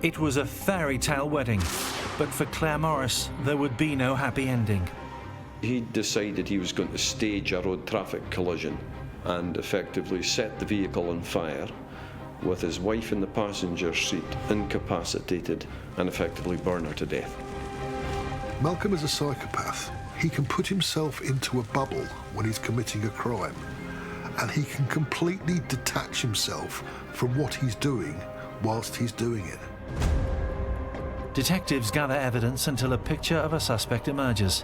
It was a fairy tale wedding, but for Clare Morris, there would be no happy ending. He decided he was going to stage a road traffic collision and effectively set the vehicle on fire with his wife in the passenger seat, incapacitated, and effectively burn her to death. Malcolm is a psychopath. He can put himself into a bubble when he's committing a crime, and he can completely detach himself from what he's doing whilst he's doing it. Detectives gather evidence until a picture of a suspect emerges.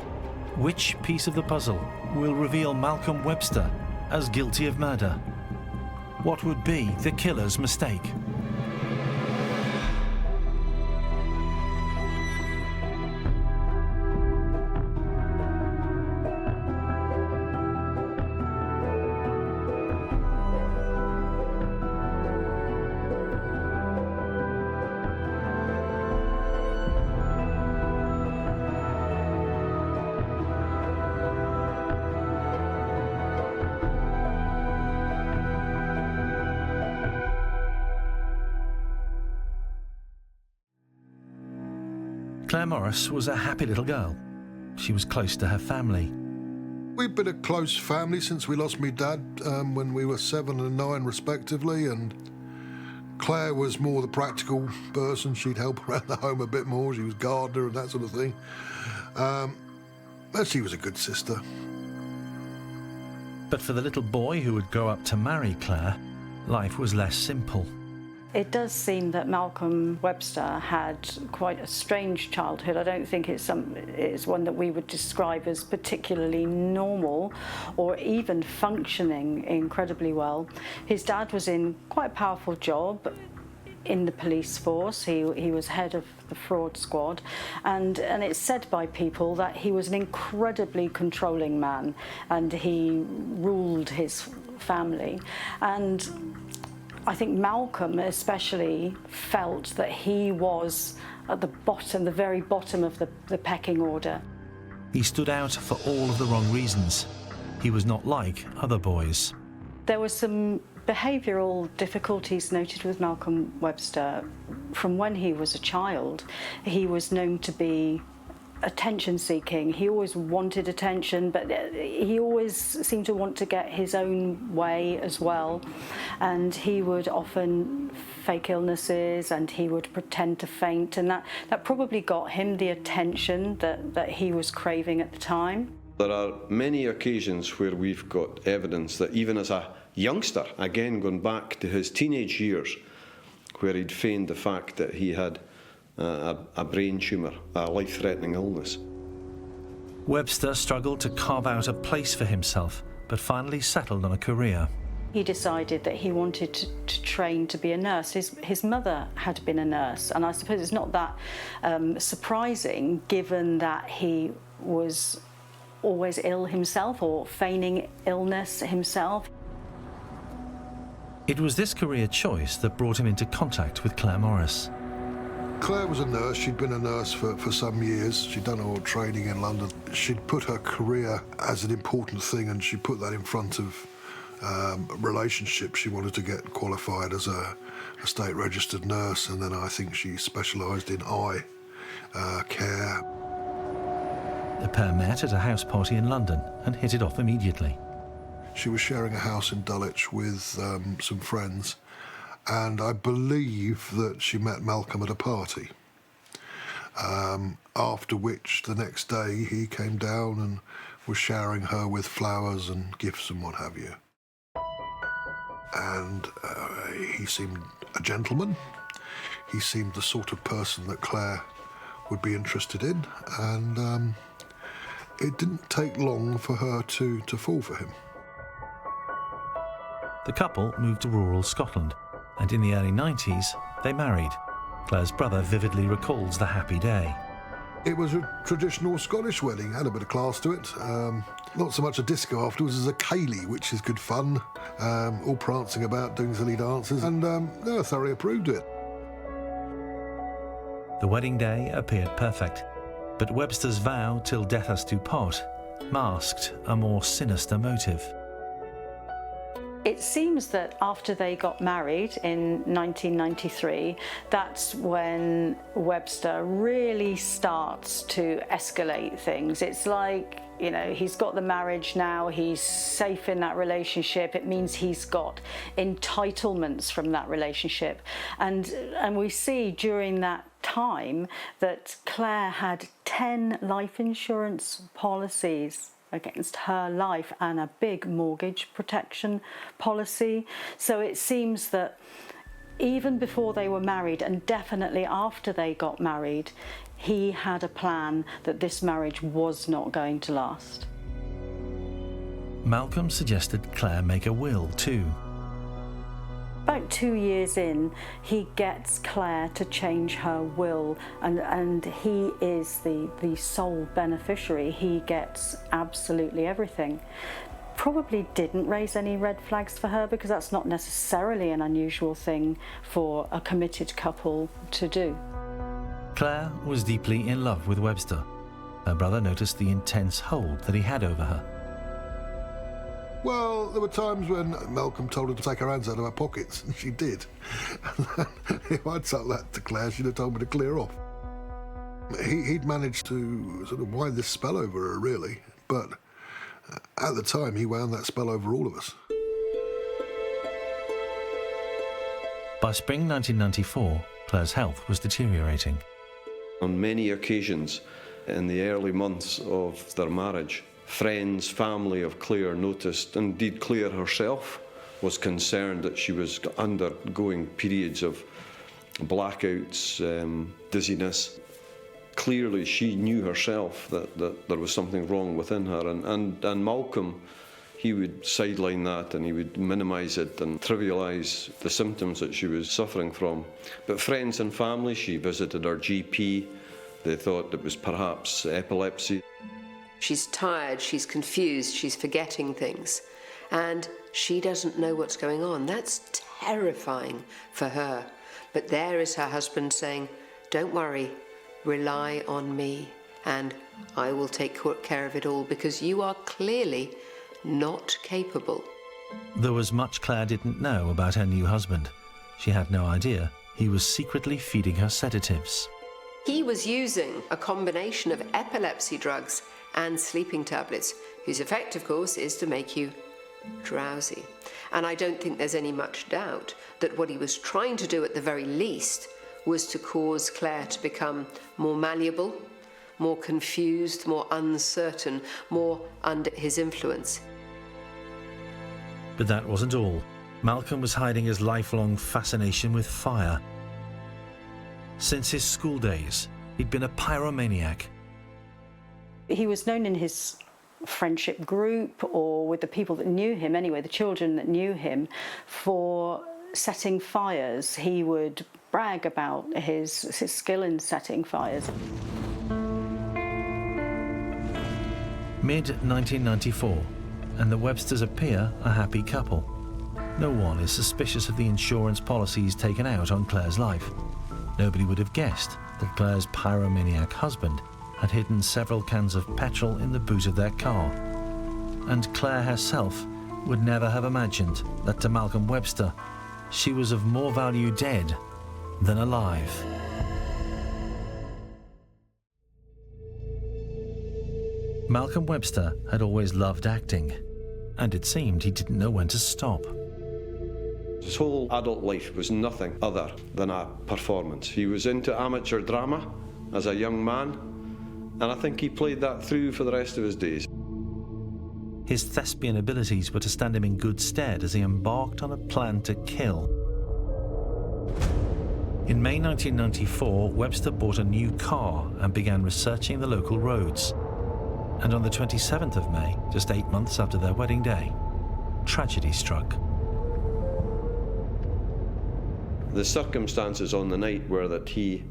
Which piece of the puzzle will reveal Malcolm Webster as guilty of murder? What would be the killer's mistake? Clare Morris was a happy little girl. She was close to her family. We've been a close family since we lost my dad when we were 7 and 9 respectively, and Claire was more the practical person. She'd help around the home a bit more. She was gardener and that sort of thing. But she was a good sister. But for the little boy who would grow up to marry Clare, life was less simple. It does seem that Malcolm Webster had quite a strange childhood. I don't think it's one that we would describe as particularly normal or even functioning incredibly well. His dad was in quite a powerful job in the police force. He was head of the fraud squad, and it's said by people that he was an incredibly controlling man and he ruled his family. And I think Malcolm especially felt that he was at the bottom, the very bottom of the pecking order. He stood out for all of the wrong reasons. He was not like other boys. There were some behavioural difficulties noted with Malcolm Webster. From when he was a child, he was known to be attention-seeking. He always wanted attention, but he always seemed to want to get his own way as well. And he would often fake illnesses and he would pretend to faint, and that probably got him the attention that he was craving at the time. There are many occasions where we've got evidence that even as a youngster, again going back to his teenage years, where he'd feigned the fact that he had a brain tumour, a life-threatening illness. Webster struggled to carve out a place for himself, but finally settled on a career. He decided that he wanted to train to be a nurse. His mother had been a nurse, and I suppose it's not that surprising given that he was always ill himself or feigning illness himself. It was this career choice that brought him into contact with Clare Morris. Claire was a nurse. She'd been a nurse for some years. She'd done all training in London. She'd put her career as an important thing, and she put that in front of relationships. She wanted to get qualified as a state-registered nurse, and then I think she specialised in eye care. The pair met at a house party in London and hit it off immediately. She was sharing a house in Dulwich with some friends, and I believe that she met Malcolm at a party, after which the next day he came down and was showering her with flowers and gifts and what have you. And he seemed a gentleman. He seemed the sort of person that Claire would be interested in, and it didn't take long for her to fall for him. The couple moved to rural Scotland, and in the early 90s, they married. Claire's brother vividly recalls the happy day. It was a traditional Scottish wedding, had a bit of class to it. Not so much a disco afterwards as a ceilidh, which is good fun, all prancing about, doing silly dances, and they thoroughly approved it. The wedding day appeared perfect, but Webster's vow till death us do part masked a more sinister motive. It seems that after they got married in 1993, that's when Webster really starts to escalate things. It's like, you know, he's got the marriage now, he's safe in that relationship. It means he's got entitlements from that relationship. And we see during that time that Clare had 10 life insurance policies against her life and a big mortgage protection policy. So it seems that even before they were married, and definitely after they got married, he had a plan that this marriage was not going to last. Malcolm suggested Clare make a will too. About 2 years in, he gets Clare to change her will, and he is the sole beneficiary. He gets absolutely everything. Probably didn't raise any red flags for her, because that's not necessarily an unusual thing for a committed couple to do. Clare was deeply in love with Webster. Her brother noticed the intense hold that he had over her. Well, there were times when Malcolm told her to take her hands out of her pockets, and she did. If I'd told that to Clare, she'd have told me to clear off. He'd managed to sort of wind this spell over her, really, but at the time, he wound that spell over all of us. By spring 1994, Clare's health was deteriorating. On many occasions in the early months of their marriage, friends, family of Clare noticed, indeed Clare herself was concerned that she was undergoing periods of blackouts, dizziness. Clearly she knew herself that there was something wrong within her, and Malcolm, he would sideline that and he would minimise it and trivialise the symptoms that she was suffering from. But friends and family, she visited her GP, they thought it was perhaps epilepsy. She's tired, she's confused, she's forgetting things, and she doesn't know what's going on. That's terrifying for her. But there is her husband saying, don't worry, rely on me, and I will take care of it all, because you are clearly not capable. There was much Clare didn't know about her new husband. She had no idea he was secretly feeding her sedatives. He was using a combination of epilepsy drugs and sleeping tablets, whose effect, of course, is to make you drowsy. And I don't think there's any much doubt that what he was trying to do at the very least was to cause Clare to become more malleable, more confused, more uncertain, more under his influence. But that wasn't all. Malcolm was hiding his lifelong fascination with fire. Since his school days, he'd been a pyromaniac. He was known in his friendship group, or with the people that knew him anyway, the children that knew him, for setting fires. He would brag about his skill in setting fires. Mid-1994, and the Websters appear a happy couple. No one is suspicious of the insurance policies taken out on Clare's life. Nobody would have guessed that Clare's pyromaniac husband had hidden several cans of petrol in the boot of their car. And Clare herself would never have imagined that to Malcolm Webster, she was of more value dead than alive. Malcolm Webster had always loved acting, and it seemed he didn't know when to stop. His whole adult life was nothing other than a performance. He was into amateur drama as a young man, and I think he played that through for the rest of his days. His thespian abilities were to stand him in good stead as he embarked on a plan to kill. In May 1994, Webster bought a new car and began researching the local roads. And on the 27th of May, just 8 months after their wedding day, tragedy struck. The circumstances on the night were that he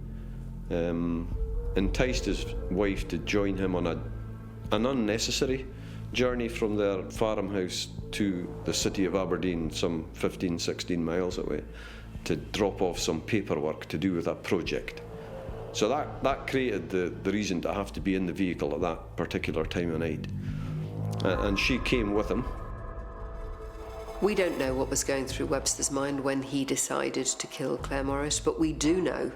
enticed his wife to join him on an unnecessary journey from their farmhouse to the city of Aberdeen, some 15, 16 miles away, to drop off some paperwork to do with a project. So that created the reason to have to be in the vehicle at that particular time of night. And she came with him. We don't know what was going through Webster's mind when he decided to kill Clare Morris, but we do know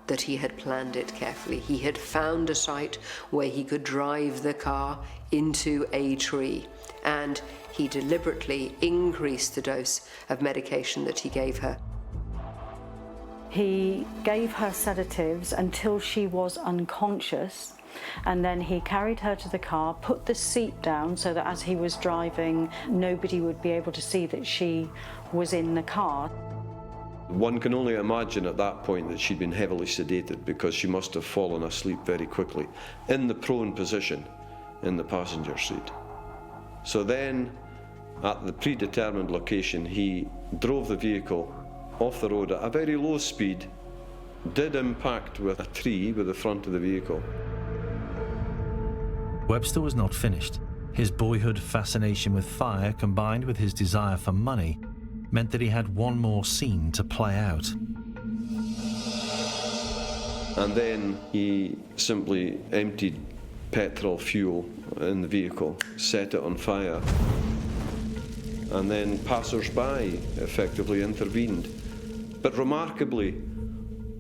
that he had planned it carefully. He had found a site where he could drive the car into a tree, and he deliberately increased the dose of medication that he gave her. He gave her sedatives until she was unconscious, and then he carried her to the car, put the seat down so that as he was driving, nobody would be able to see that she was in the car. One can only imagine at that point that she'd been heavily sedated, because she must have fallen asleep very quickly in the prone position in the passenger seat. So then, at the predetermined location, he drove the vehicle off the road at a very low speed, did impact with a tree with the front of the vehicle. Webster was not finished. His boyhood fascination with fire, combined with his desire for money, meant that he had one more scene to play out. And then he simply emptied petrol fuel in the vehicle, set it on fire, and then passers-by effectively intervened. But remarkably,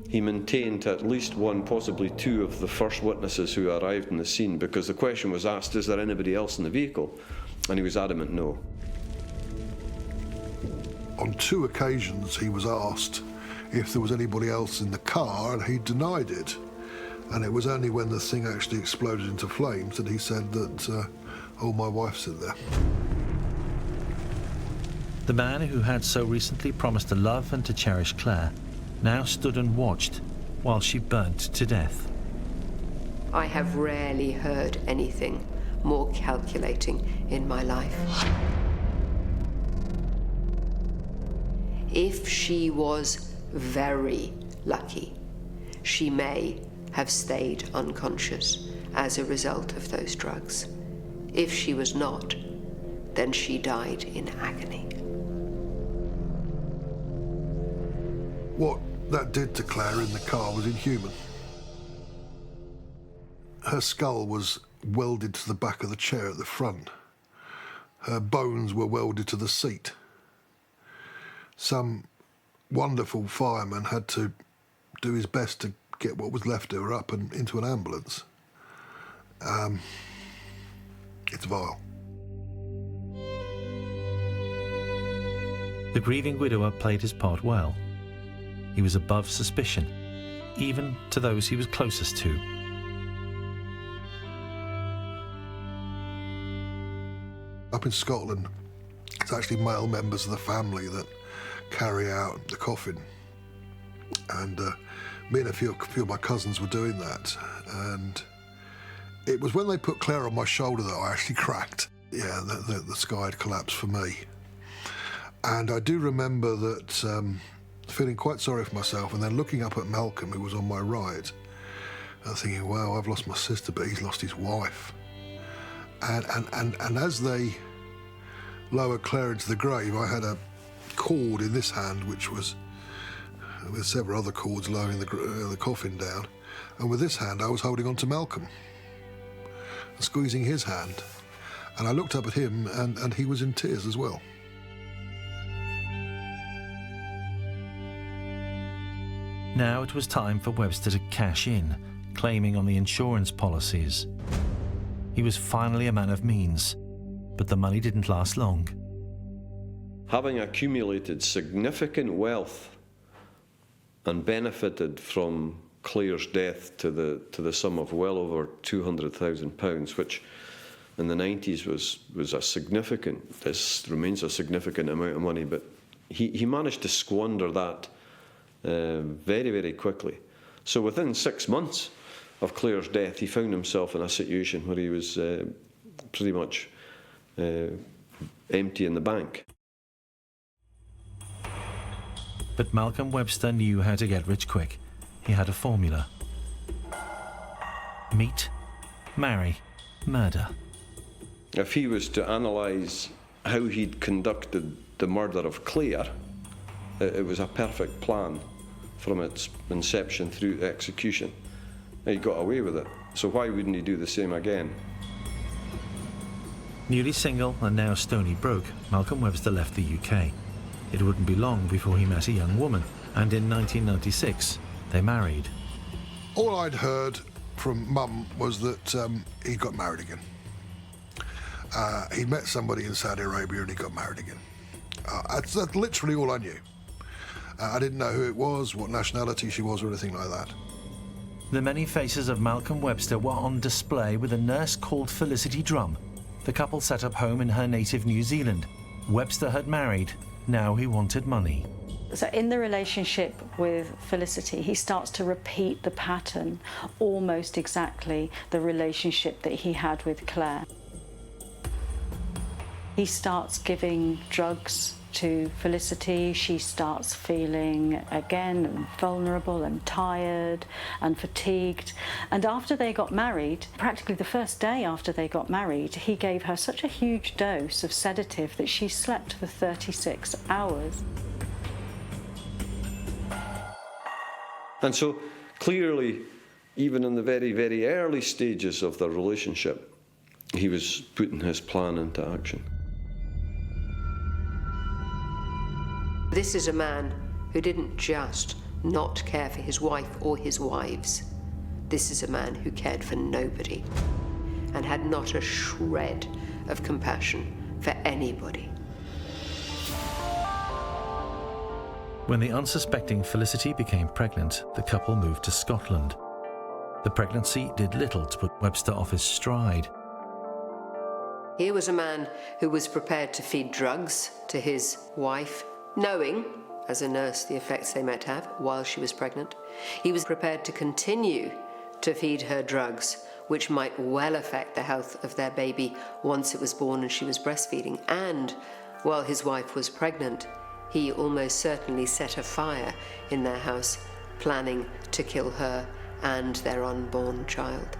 he maintained at least one, possibly two of the first witnesses who arrived on the scene, because the question was asked, is there anybody else in the vehicle? And he was adamant no. On 2 occasions he was asked if there was anybody else in the car, and he denied it. And it was only when the thing actually exploded into flames that he said that, oh, my wife's in there. The man who had so recently promised to love and to cherish Clare now stood and watched while she burnt to death. I have rarely heard anything more calculating in my life. If she was very lucky, she may have stayed unconscious as a result of those drugs. If she was not, then she died in agony. What that did to Clare in the car was inhuman. Her skull was welded to the back of the chair at the front. Her bones were welded to the seat. Some wonderful fireman had to do his best to get what was left of her up and into an ambulance. It's vile. The grieving widower played his part well. He was above suspicion, even to those he was closest to. Up in Scotland, it's actually male members of the family that carry out the coffin. And me and a few of my cousins were doing that. And it was when they put Clare on my shoulder that I actually cracked. Yeah, the sky had collapsed for me. And I do remember that feeling quite sorry for myself, and then looking up at Malcolm, who was on my right, and thinking, wow, I've lost my sister, but he's lost his wife. And as they lowered Clare into the grave, I had a cord in this hand, which was with several other cords lowering the coffin down, and with this hand I was holding on to Malcolm, squeezing his hand. And I looked up at him, and he was in tears as well. Now it was time for Webster to cash in, claiming on the insurance policies. He was finally a man of means, but the money didn't last long. Having accumulated significant wealth and benefited from Clare's death to the sum of well over £200,000, which in the 90s was a significant, this remains a significant amount of money, but he managed to squander that very, very quickly. So within 6 months of Clare's death, he found himself in a situation where he was pretty much empty in the bank. But Malcolm Webster knew how to get rich quick. He had a formula. Meet, marry, murder. If he was to analyse how he'd conducted the murder of Clare, it was a perfect plan from its inception through execution. He got away with it, so why wouldn't he do the same again? Newly single and now stony broke, Malcolm Webster left the UK. It wouldn't be long before he met a young woman, and in 1996 they married. All I'd heard from Mum was that he got married again. He met somebody in Saudi Arabia and he got married again. That's literally all I knew. I didn't know who it was, what nationality she was, or anything like that. The many faces of Malcolm Webster were on display with a nurse called Felicity Drum. The couple set up home in her native New Zealand. Webster had married. Now he wanted money. So in the relationship with Felicity, he starts to repeat the pattern, almost exactly the relationship that he had with Clare. He starts giving drugs to Felicity. She starts feeling again vulnerable and tired and fatigued. And after they got married, practically the first day after they got married, he gave her such a huge dose of sedative that she slept for 36 hours. And so clearly, even in the very, very early stages of their relationship, he was putting his plan into action. This is a man who didn't just not care for his wife or his wives. This is a man who cared for nobody and had not a shred of compassion for anybody. When the unsuspecting Felicity became pregnant, the couple moved to Scotland. The pregnancy did little to put Webster off his stride. Here was a man who was prepared to feed drugs to his wife, knowing, as a nurse, the effects they might have while she was pregnant. He was prepared to continue to feed her drugs, which might well affect the health of their baby once it was born and she was breastfeeding. And while his wife was pregnant, he almost certainly set a fire in their house, planning to kill her and their unborn child.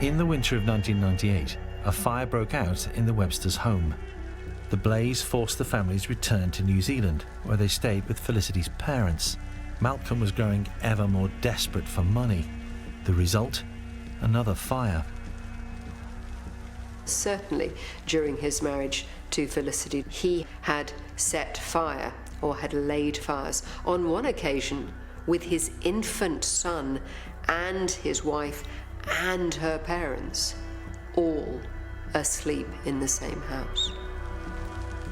In the winter of 1998, a fire broke out in the Websters' home. The blaze forced the family's return to New Zealand, where they stayed with Felicity's parents. Malcolm was growing ever more desperate for money. The result? Another fire. Certainly, during his marriage to Felicity, he had set fire or had laid fires on one occasion with his infant son and his wife and her parents, all asleep in the same house.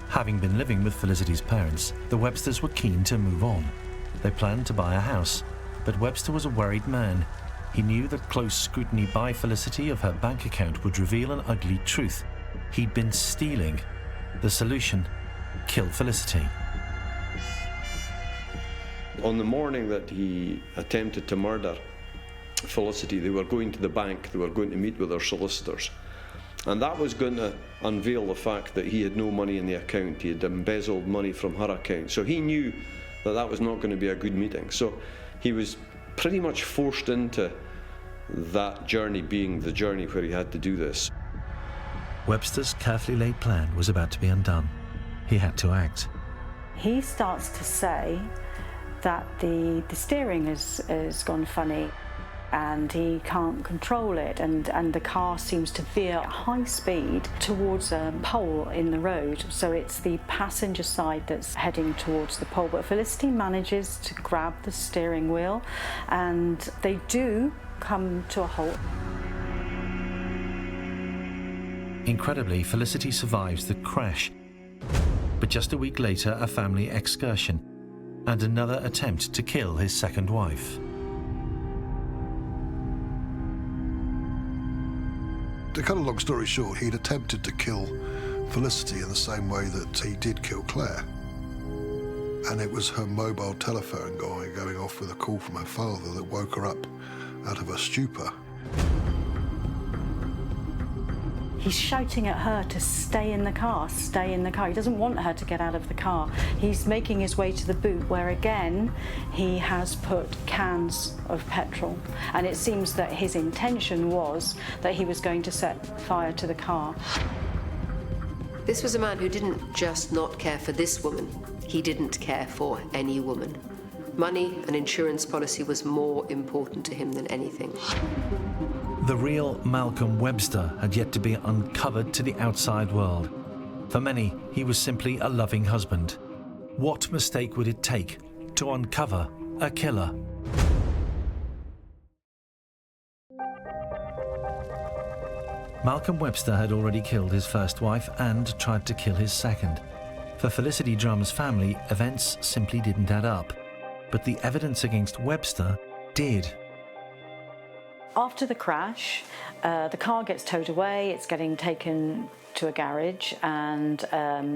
Having been living with Felicity's parents, the Websters were keen to move on. They planned to buy a house, but Webster was a worried man. He knew that close scrutiny by Felicity of her bank account would reveal an ugly truth. He'd been stealing. The solution? Kill Felicity. On the morning that he attempted to murder Felicity, they were going to the bank, they were going to meet with their solicitors. And that was going to unveil the fact that he had no money in the account. He had embezzled money from her account. So he knew that that was not going to be a good meeting. So he was pretty much forced into that journey being the journey where he had to do this. Webster's carefully laid plan was about to be undone. He had to act. He starts to say that the steering has gone funny and he can't control it, and the car seems to veer at high speed towards a pole in the road. So it's the passenger side that's heading towards the pole, but Felicity manages to grab the steering wheel and they do come to a halt. Incredibly, Felicity survives the crash. But just a week later, a family excursion and another attempt to kill his second wife. To cut a long story short, he'd attempted to kill Felicity in the same way that he did kill Clare. And it was her mobile telephone going off with a call from her father that woke her up out of her stupor. He's shouting at her to stay in the car, stay in the car. He doesn't want her to get out of the car. He's making his way to the boot where, again, he has put cans of petrol. And it seems that his intention was that he was going to set fire to the car. This was a man who didn't just not care for this woman. He didn't care for any woman. Money and insurance policy was more important to him than anything. The real Malcolm Webster had yet to be uncovered to the outside world. For many, he was simply a loving husband. What mistake would it take to uncover a killer? Malcolm Webster had already killed his first wife and tried to kill his second. For Felicity Drum's family, events simply didn't add up. But the evidence against Webster did. After the crash, the car gets towed away, it's getting taken to a garage, and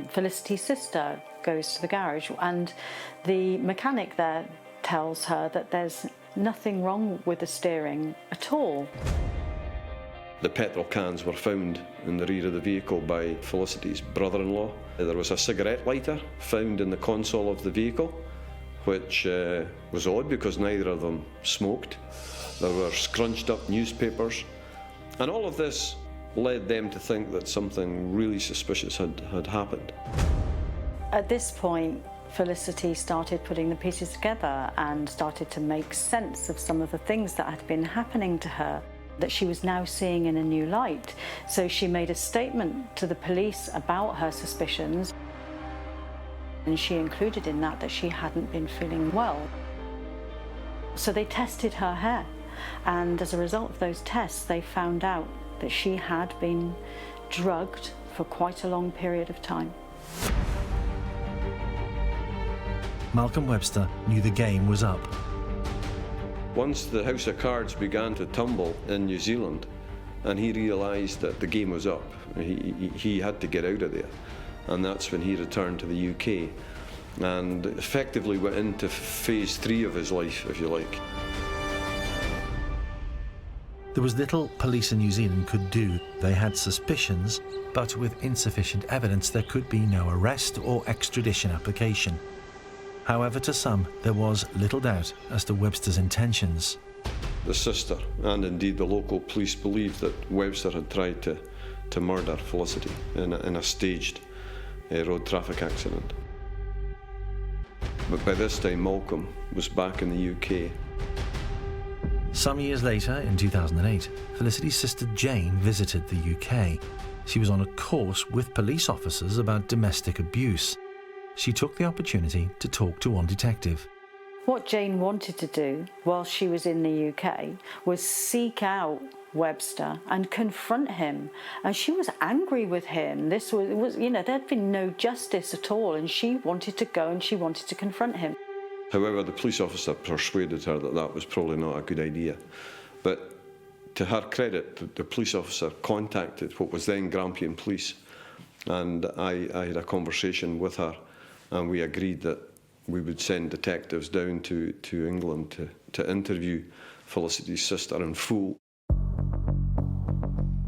Felicity's sister goes to the garage, and the mechanic there tells her that there's nothing wrong with the steering at all. The petrol cans were found in the rear of the vehicle by Felicity's brother-in-law. There was a cigarette lighter found in the console of the vehicle, which was odd because neither of them smoked. There were scrunched up newspapers, and all of this led them to think that something really suspicious had happened. At this point, Felicity started putting the pieces together and started to make sense of some of the things that had been happening to her, that she was now seeing in a new light. So she made a statement to the police about her suspicions, and she included in that she hadn't been feeling well. So they tested her hair, and as a result of those tests, they found out that she had been drugged for quite a long period of time. Malcolm Webster knew the game was up. Once the house of cards began to tumble in New Zealand, and he realised that the game was up, he had to get out of there. And that's when he returned to the UK and effectively went into phase 3 of his life, if you like. There was little police in New Zealand could do. They had suspicions, but with insufficient evidence there could be no arrest or extradition application. However, to some, there was little doubt as to Webster's intentions. The sister, and indeed the local police, believed that Webster had tried to murder Felicity in a staged road traffic accident. But by this time, Malcolm was back in the UK. Some years later, in 2008, Felicity's sister Jane visited the UK. She was on a course with police officers about domestic abuse. She took the opportunity to talk to one detective. What Jane wanted to do while she was in the UK was seek out Webster and confront him. And she was angry with him. This was there'd been no justice at all, and she wanted to go and she wanted to confront him. However, the police officer persuaded her that that was probably not a good idea. But to her credit, the police officer contacted what was then Grampian Police, and I had a conversation with her, and we agreed that we would send detectives down to England to interview Felicity's sister in full.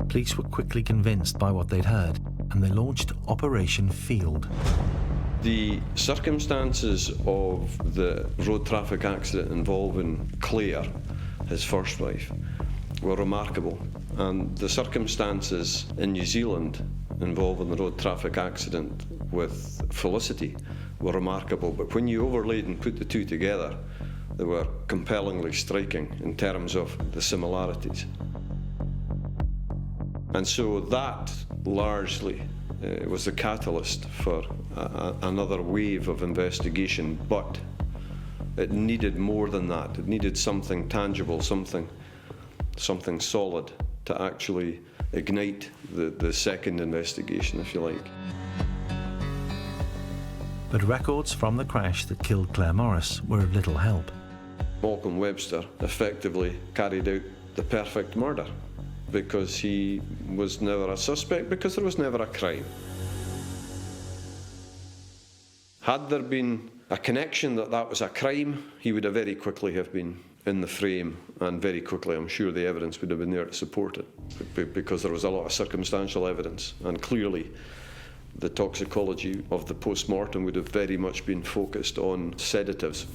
Police were quickly convinced by what they'd heard, and they launched Operation Field. The circumstances of the road traffic accident involving Clare, his first wife, were remarkable, and the circumstances in New Zealand involving the road traffic accident with Felicity were remarkable, but when you overlaid and put the two together, they were compellingly striking in terms of the similarities. And so that largely was the catalyst for another wave of investigation, but it needed more than that. It needed something tangible, something solid to actually ignite the second investigation, if you like. But records from the crash that killed Clare Morris were of little help. Malcolm Webster effectively carried out the perfect murder because he was never a suspect, because there was never a crime. Had there been a connection that was a crime, he would have very quickly have been in the frame, and very quickly I'm sure the evidence would have been there to support it, because there was a lot of circumstantial evidence, and clearly the toxicology of the post-mortem would have very much been focused on sedatives.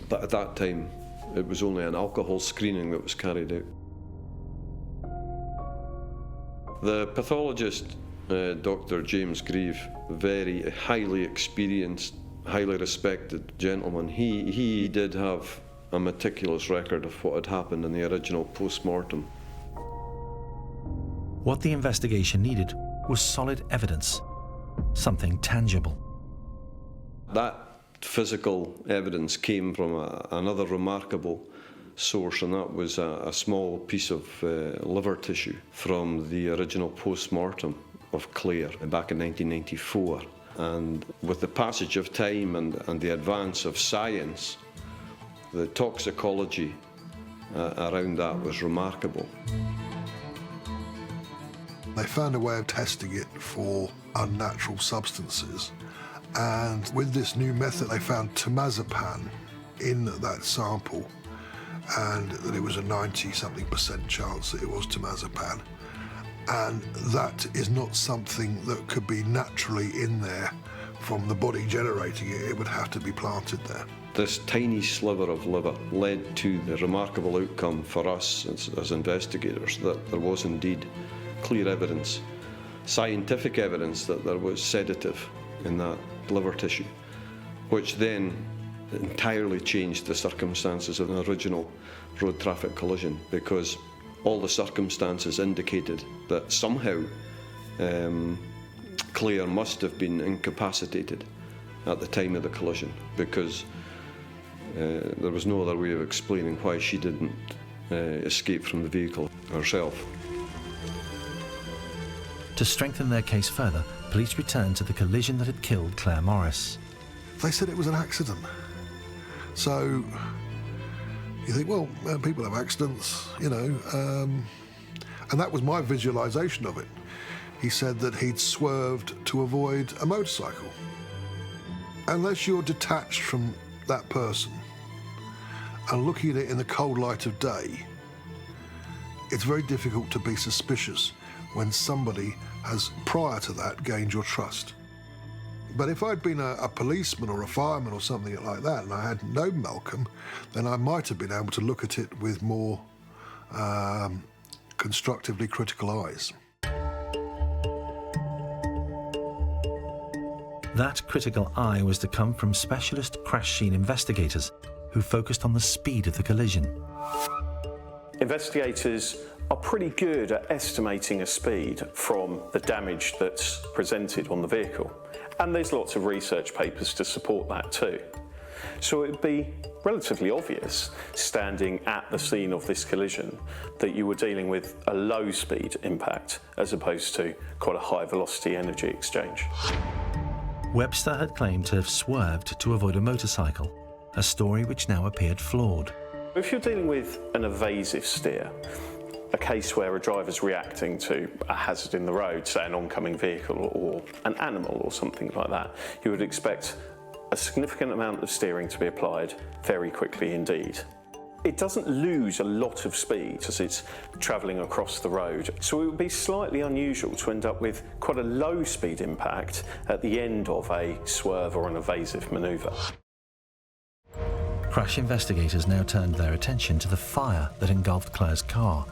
But at that time, it was only an alcohol screening that was carried out. The pathologist, Dr. James Grieve, very highly experienced, highly respected gentleman. He did have a meticulous record of what had happened in the original post-mortem. What the investigation needed was solid evidence, something tangible. That physical evidence came from another remarkable source, and that was a small piece of liver tissue from the original post-mortem of Clare back in 1994. And with the passage of time and the advance of science, the toxicology around that was remarkable. They found a way of testing it for unnatural substances, and with this new method they found temazepam in that sample, and that it was a 90-something% chance that it was temazepam, and that is not something that could be naturally in there from the body generating it. It would have to be planted there. This tiny sliver of liver led to the remarkable outcome for us as investigators that there was indeed clear evidence, scientific evidence, that there was sedative in that liver tissue, which then entirely changed the circumstances of an original road traffic collision, because all the circumstances indicated that somehow Clare must have been incapacitated at the time of the collision, because there was no other way of explaining why she didn't escape from the vehicle herself. To strengthen their case further, police returned to the collision that had killed Clare Morris. They said it was an accident. So you think, well, people have accidents, you know, and that was my visualisation of it. He said that he'd swerved to avoid a motorcycle. Unless you're detached from that person and looking at it in the cold light of day, it's very difficult to be suspicious when somebody has, prior to that, gained your trust. But if I'd been a policeman or a fireman or something like that, and I had known Malcolm, then I might have been able to look at it with more constructively critical eyes. That critical eye was to come from specialist crash scene investigators who focused on the speed of the collision. Investigators are pretty good at estimating a speed from the damage that's presented on the vehicle, and there's lots of research papers to support that too. So it would be relatively obvious, standing at the scene of this collision, that you were dealing with a low speed impact as opposed to quite a high velocity energy exchange. Webster had claimed to have swerved to avoid a motorcycle, a story which now appeared flawed. If you're dealing with an evasive steer, a case where a driver's reacting to a hazard in the road, say an oncoming vehicle or an animal or something like that, you would expect a significant amount of steering to be applied very quickly indeed. It doesn't lose a lot of speed as it's travelling across the road, so it would be slightly unusual to end up with quite a low speed impact at the end of a swerve or an evasive manoeuvre. Crash investigators now turned their attention to the fire that engulfed Clare's car.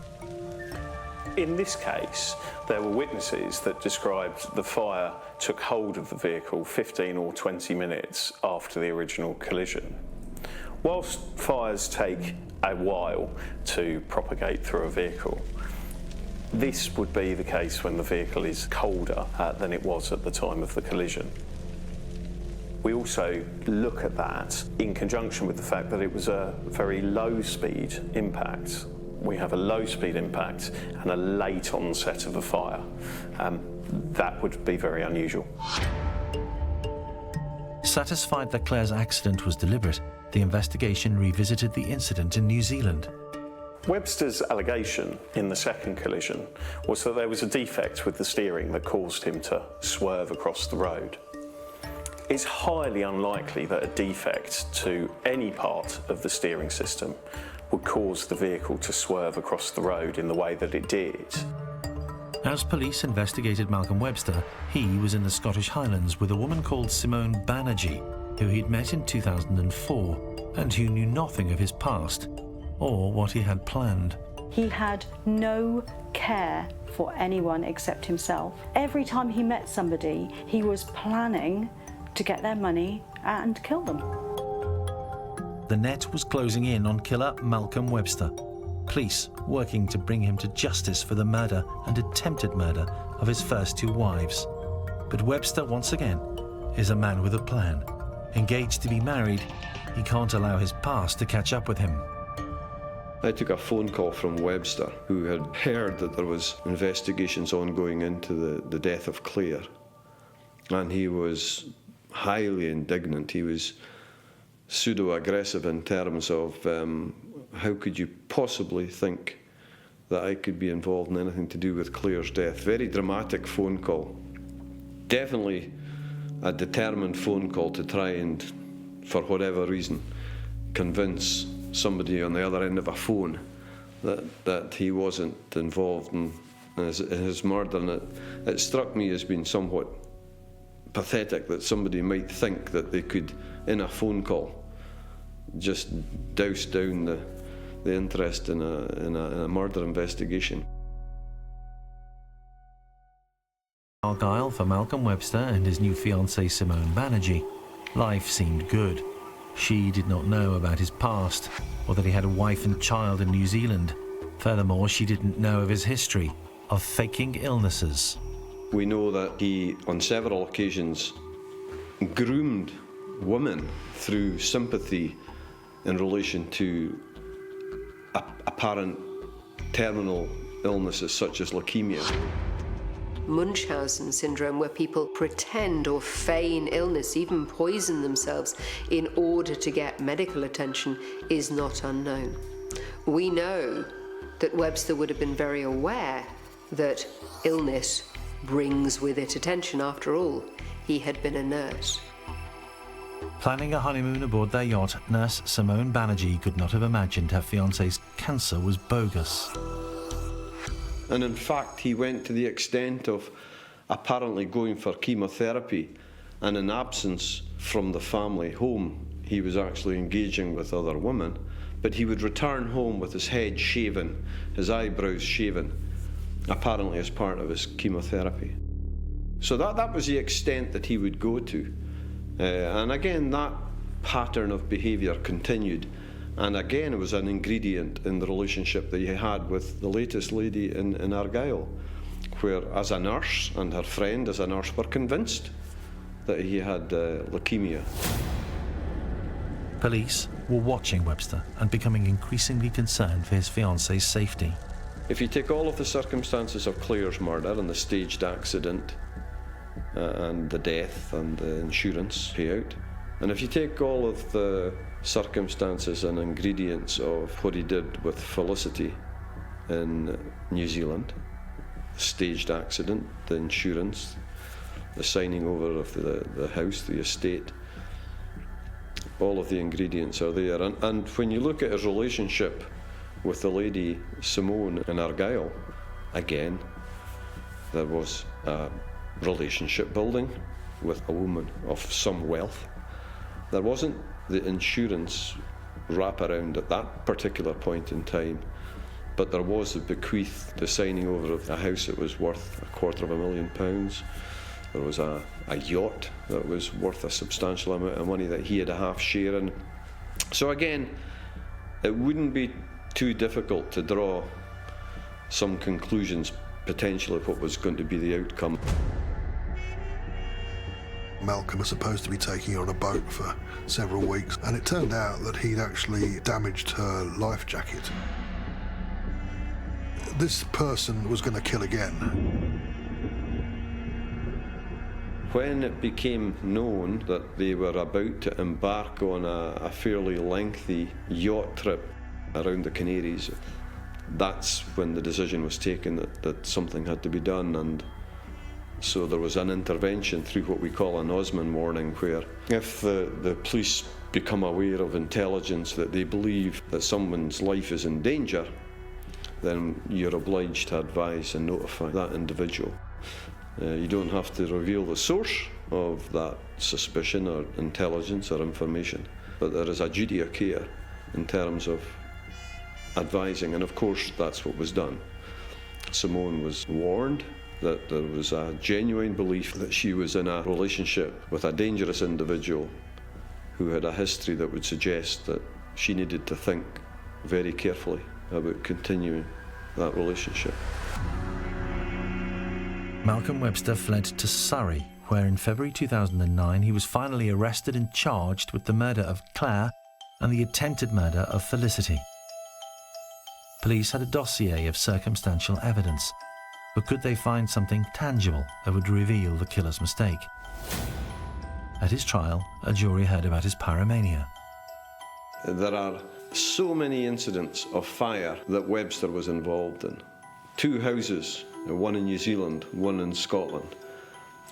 In this case, there were witnesses that described the fire took hold of the vehicle 15 or 20 minutes after the original collision. Whilst fires take a while to propagate through a vehicle, this would be the case when the vehicle is colder than it was at the time of the collision. We also look at that in conjunction with the fact that it was a very low speed impact. We have a low speed impact and a late onset of a fire. That would be very unusual. Satisfied that Clare's accident was deliberate, the investigation revisited the incident in New Zealand. Webster's allegation in the second collision was that there was a defect with the steering that caused him to swerve across the road. It's highly unlikely that a defect to any part of the steering system would cause the vehicle to swerve across the road in the way that it did. As police investigated Malcolm Webster, he was in the Scottish Highlands with a woman called Simone Banerjee, who he'd met in 2004 and who knew nothing of his past or what he had planned. He had no care for anyone except himself. Every time he met somebody, he was planning to get their money and kill them. The net was closing in on killer Malcolm Webster. Police working to bring him to justice for the murder and attempted murder of his first two wives. But Webster, once again, is a man with a plan. Engaged to be married, he can't allow his past to catch up with him. I took a phone call from Webster, who had heard that there was investigations ongoing into the death of Clare. And he was highly indignant. He was pseudo-aggressive in terms of how could you possibly think that I could be involved in anything to do with Clare's death. Very dramatic phone call. Definitely a determined phone call to try and, for whatever reason, convince somebody on the other end of a phone that he wasn't involved in his murder. And it struck me as being somewhat pathetic that somebody might think that they could, in a phone call, just douse down the interest in a murder investigation. Argyll for Malcolm Webster and his new fiancée Simone Banerjee. Life seemed good. She did not know about his past, or that he had a wife and child in New Zealand. Furthermore, she didn't know of his history of faking illnesses. We know that he, on several occasions, groomed women through sympathy in relation to apparent terminal illnesses such as leukemia. Munchausen syndrome, where people pretend or feign illness, even poison themselves in order to get medical attention, is not unknown. We know that Webster would have been very aware that illness brings with it attention. After all, he had been a nurse. Planning a honeymoon aboard their yacht, nurse Simone Banerjee could not have imagined her fiancé's cancer was bogus. And in fact, he went to the extent of apparently going for chemotherapy, and in absence from the family home, he was actually engaging with other women, but he would return home with his head shaven, his eyebrows shaven, apparently as part of his chemotherapy. So that was the extent that he would go to. And again, that pattern of behaviour continued. And again, it was an ingredient in the relationship that he had with the latest lady in Argyll, where, as a nurse, and her friend as a nurse were convinced that he had leukemia. Police were watching Webster and becoming increasingly concerned for his fiancée's safety. If you take all of the circumstances of Clare's murder and the staged accident and the death and the insurance payout, and if you take all of the circumstances and ingredients of what he did with Felicity in New Zealand, the staged accident, the insurance, the signing over of the house, the estate, all of the ingredients are there. And when you look at his relationship with the lady Simone in Argyll, again, there was a relationship building with a woman of some wealth. There wasn't the insurance wraparound at that particular point in time, but there was the bequeath, the signing over of a house that was worth £250,000. There was a yacht that was worth a substantial amount of money that he had a half share in. So again, it wouldn't be too difficult to draw some conclusions potentially of what was going to be the outcome. Malcolm was supposed to be taking her on a boat for several weeks, and it turned out that he'd actually damaged her life jacket. This person was going to kill again. When it became known that they were about to embark on a fairly lengthy yacht trip around the Canaries, that's when the decision was taken that something had to be done. And so there was an intervention through what we call an Osman warning, where if the police become aware of intelligence that they believe that someone's life is in danger, then you're obliged to advise and notify that individual. You don't have to reveal the source of that suspicion or intelligence or information, but there is a duty of care in terms of advising, and of course that's what was done. Simone was warned that there was a genuine belief that she was in a relationship with a dangerous individual who had a history that would suggest that she needed to think very carefully about continuing that relationship. Malcolm Webster fled to Surrey, where in February 2009 he was finally arrested and charged with the murder of Clare and the attempted murder of Felicity. Police had a dossier of circumstantial evidence, but could they find something tangible that would reveal the killer's mistake? At his trial, a jury heard about his pyromania. There are so many incidents of fire that Webster was involved in. 2 houses, one in New Zealand, one in Scotland,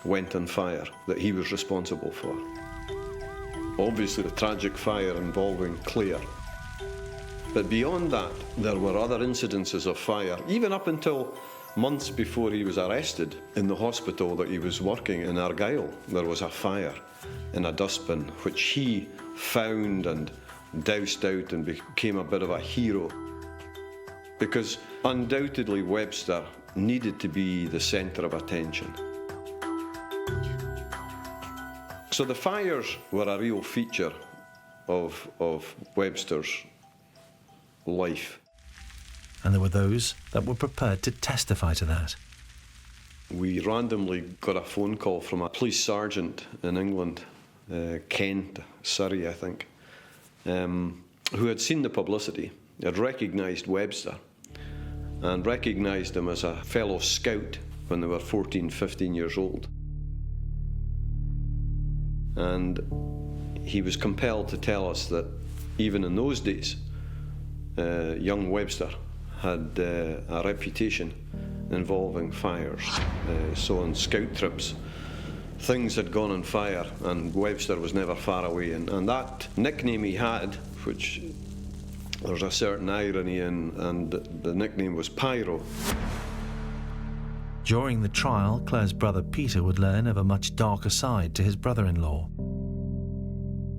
went on fire that he was responsible for. Obviously, the tragic fire involving Clare. But beyond that, there were other incidences of fire, even up until months before he was arrested. In the hospital that he was working in Argyll, there was a fire in a dustbin, which he found and doused out and became a bit of a hero. Because undoubtedly Webster needed to be the centre of attention. So the fires were a real feature of Webster's life. And there were those that were prepared to testify to that. We randomly got a phone call from a police sergeant in England, Kent, Surrey, I think, who had seen the publicity, had recognised Webster, and recognised him as a fellow scout when they were 14, 15 years old. And he was compelled to tell us that even in those days, young Webster had a reputation involving fires. So on scout trips, things had gone on fire and Webster was never far away. And that nickname he had, which there's a certain irony in, and the nickname was Pyro. During the trial, Clare's brother Peter would learn of a much darker side to his brother-in-law.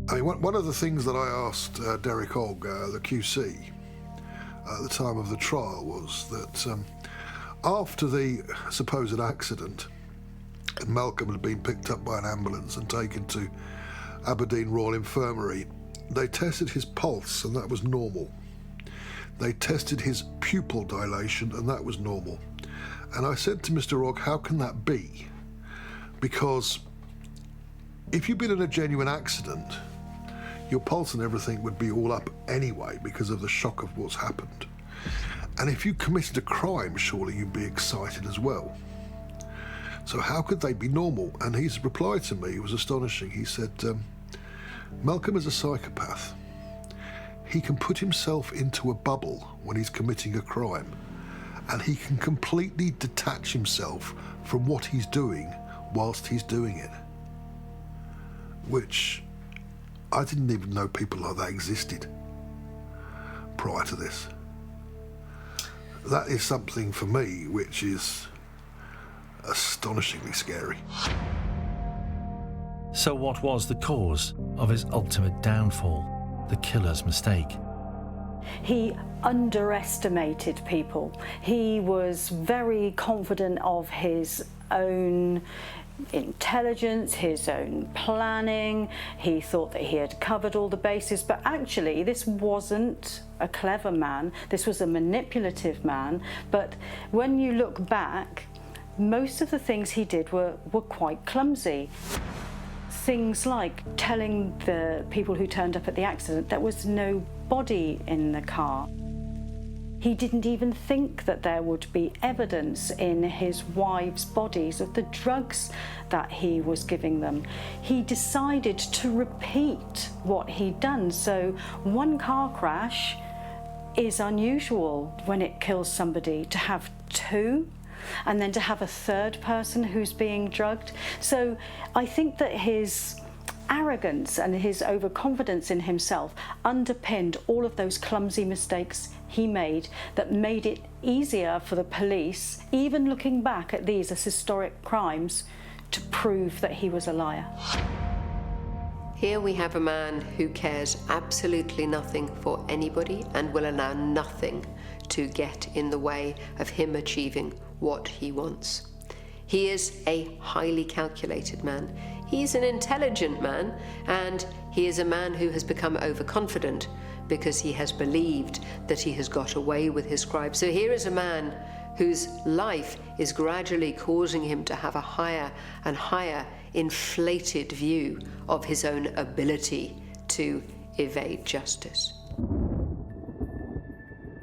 I mean, one of the things that I asked Derek Ogg, the QC, at the time of the trial was that after the supposed accident, Malcolm had been picked up by an ambulance and taken to Aberdeen Royal Infirmary. They tested his pulse and that was normal. They tested his pupil dilation and that was normal. And I said to Mr. Ogg, how can that be? Because if you've been in a genuine accident, your pulse and everything would be all up anyway because of the shock of what's happened. And if you committed a crime, surely you'd be excited as well. So how could they be normal? And his reply to me was astonishing. He said, Malcolm is a psychopath. He can put himself into a bubble when he's committing a crime, and he can completely detach himself from what he's doing whilst he's doing it. Which I didn't even know people like that existed prior to this. That is something for me which is astonishingly scary. So what was the cause of his ultimate downfall, the killer's mistake? He underestimated people. He was very confident of his own intelligence, his own planning. He thought that he had covered all the bases, but actually this wasn't a clever man. This was a manipulative man. But when you look back, most of the things he did were quite clumsy. Things like telling the people who turned up at the accident there was no body in the car. He didn't even think that there would be evidence in his wives' bodies of the drugs that he was giving them. He decided to repeat what he'd done. So one car crash is unusual when it kills somebody. To have 2, and then to have a 3rd person who's being drugged. So I think that his arrogance and his overconfidence in himself underpinned all of those clumsy mistakes he made that made it easier for the police, even looking back at these as historic crimes, to prove that he was a liar. Here we have a man who cares absolutely nothing for anybody and will allow nothing to get in the way of him achieving what he wants. He is a highly calculated man. He's an intelligent man, and He is a man who has become overconfident because he has believed that he has got away with his crime. So here is a man whose life is gradually causing him to have a higher and higher inflated view of his own ability to evade justice.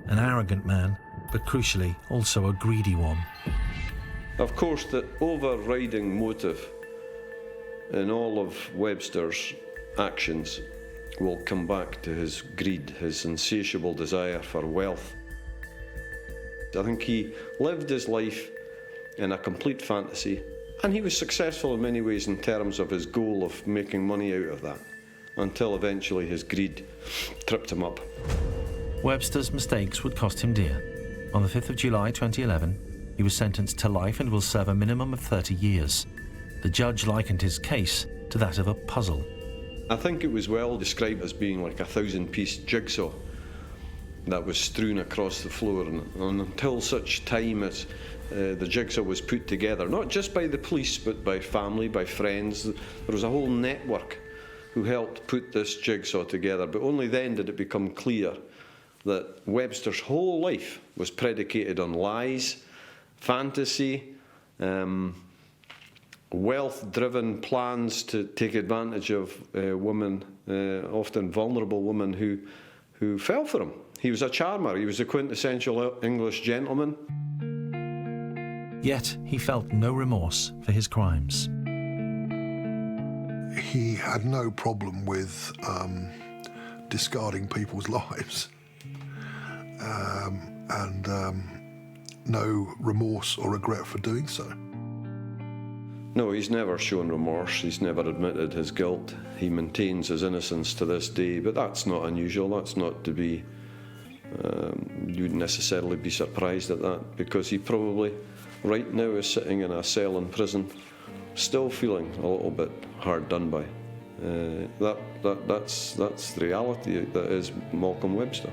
An arrogant man, but crucially also a greedy one. Of course, the overriding motive in all of Webster's actions will come back to his greed, his insatiable desire for wealth. I think he lived his life in a complete fantasy, and he was successful in many ways in terms of his goal of making money out of that, until eventually his greed tripped him up. Webster's mistakes would cost him dear. On the 5th of July 2011, he was sentenced to life and will serve a minimum of 30 years. The judge likened his case to that of a puzzle. I think it was well described as being like a 1,000-piece jigsaw that was strewn across the floor, and until such time as the jigsaw was put together, not just by the police but by family, by friends, there was a whole network who helped put this jigsaw together, but only then did it become clear that Webster's whole life was predicated on lies, fantasy, wealth-driven plans to take advantage of women, often vulnerable women who fell for him. He was a charmer. He was a quintessential English gentleman. Yet he felt no remorse for his crimes. He had no problem with discarding people's lives, and no remorse or regret for doing so. No, he's never shown remorse. He's never admitted his guilt. He maintains his innocence to this day, but that's not unusual. That's not to be... you wouldn't necessarily be surprised at that, because he probably right now is sitting in a cell in prison, still feeling a little bit hard done by. That's the reality that is Malcolm Webster.